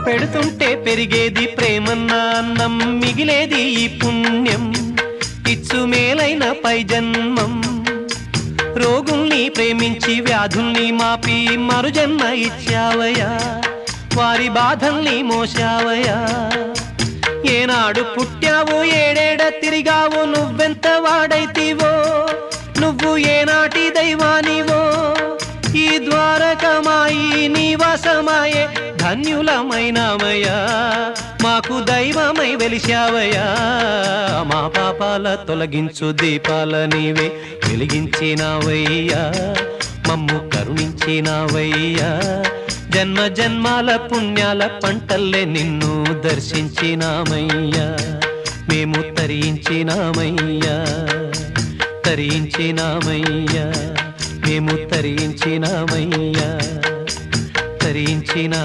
పెడుతుంటే పెరిగేది ప్రేమన్న అన్నం, మిగిలేది ఈ పుణ్యం ఇచ్చు మేలైన పై జన్మం. రోగుల్ని ప్రేమించి వ్యాధుల్ని మాపి మరుజన్మ ఇచ్చావయ్యా, వారి బాధల్ని మోసావయ్యా. ఏనాడు పుట్టావు ఏడేడ తిరిగావు, నువ్వెంత వాడైతివో, నువ్వు ఏనాటి దైవానివో. ఈ ద్వారకమాయి నివాసమాయే ధన్యులమైనామయ్యా, మాకు దైవమై వెలిశావయ్యా. మా పాపాల తొలగించు దీపాల నీవే వెలిగించినావయ్యా, మమ్ము కరుణించినావయ్యా. జన్మ జన్మాల పుణ్యాల పంటల్లే నిన్ను దర్శించినామయ్యా, మేము తరించినామయ్యా, తరించినామయ్యా, మేము తరించినామయ్యా, తరించినా.